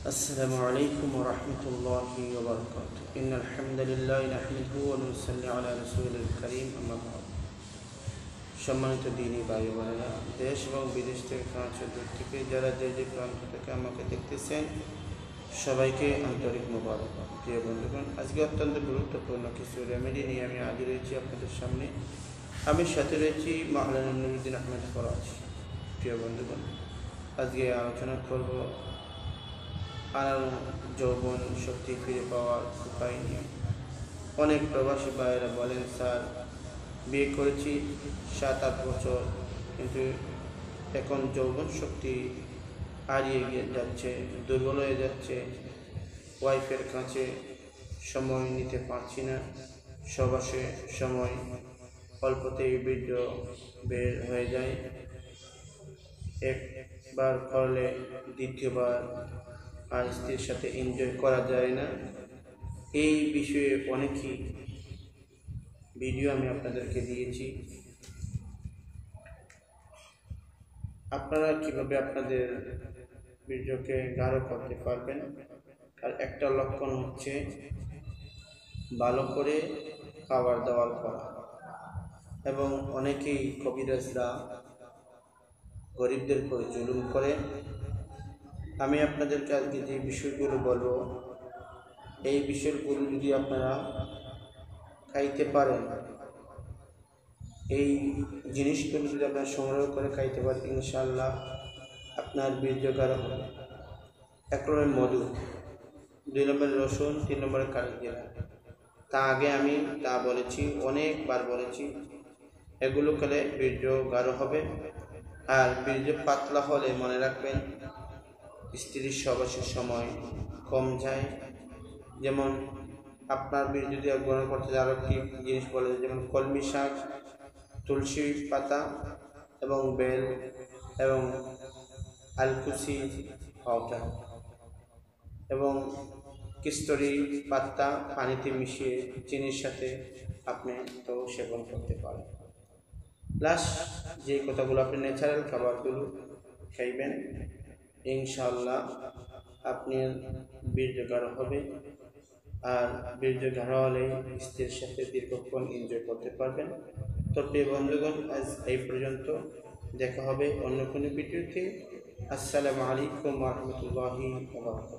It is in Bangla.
السلام عليكم ورحمة الله وبركاته إن الحمد لله نحمده ونصلي على رسول الكريم أما بعد সম্মানিত দিনী ভাই বোনেরা, দেশ এবং বিদেশ থেকে কাছে দূর থেকে যারা যে প্রান্ত থেকে আমাকে দেখতেছেন সবাইকে আন্তরিক মোবারকবাদ। প্রিয় বন্ধুগণ, আজকে অত্যন্ত গুরুত্বপূর্ণ কিছু রেমেডি নিয়ে আমি হাজির হয়েছি আপনাদের সামনে। আমি সাথে রয়েছি মাওলানা নুরুদ্দিন আহমেদ ফরাজ। প্রিয় বন্ধুগণ, আজকে আলোচনা করব যৌবন শক্তি ফিরে পাওয়ার উপায় নিয়ে। অনেক প্রবাসী ভাইয়েরা বলেন, স্যার বিয়ে করেছি 7-8 বছর, কিন্তু এখন যৌবন শক্তি হারিয়ে যাচ্ছে, দুর্বল হয়ে যাচ্ছে, ওয়াইফের কাছে সময় নিতে পারছি না, সবাসে সময় অল্পতেই বীর্য বের হয়ে যায়, একবার করলে দ্বিতীয়বার আর স্ত্রীর সাথে এনজয় করা যায় না। এই বিষয়ে অনেকই ভিডিও আমি আপনাদেরকে দিয়েছি। আপনারা কিভাবে আপনাদের বীর্যকে গাঢ় করতে পারবেন, আর একটা লক্ষণ হচ্ছে ভালো করে খাবার দাবার করা। এবং অনেকেই কবিরাজরা গরিবদের করে জুলুম করে। আমি আপনাদেরকে আজকে যে বিষয়গুলো বলবো, এই বিষয়গুলো যদি আপনারা খাইতে পারেন, এই জিনিসগুলো যদি আপনারা সংগ্রহ করে খাইতে পারেন, ইনশাআল্লাহ আপনার বীর্য গাঢ় হবে। 1 নম্বর মধু, 2 নম্বর রসুন, 3 নম্বরে কাঠজিরা। তা আগে আমি বলেছি, অনেকবার বলেছি, এগুলো খেলে বীর্য গাঢ় হবে। আর বীর্য পাতলা হলে মনে রাখবেন, স্ত্রীর সহবাসের সময় কম যায়। যেমন আপনার বীর্য যদি গ্রহণ করতে আরও কি জিনিস বলে, যেমন কলমি শাক, তুলসী পাতা এবং বেল এবং আলকুচি পাউডার এবং কিস্তরি পাতা পানিতে মিশিয়ে চিনির সাথে আপনি তো সেবন করতে পারেন। প্লাস যে কথাগুলো, আপনি ন্যাচারাল খাবারগুলো খাইবেন, ইনশাআল্লাহ আপনার বীর্য গাঢ় হবে। আর বীর্য গাঢ় হলে স্ত্রীর সাথে দীর্ঘক্ষণ এনজয় করতে পারবেন। তো প্রিয় বন্ধুগণ, আজ এই পর্যন্ত, দেখা হবে অন্য কোনো ভিডিওতে। আসসালামু আলাইকুম ওয়া রাহমাতুল্লাহি ওয়া বারাকাতুহু।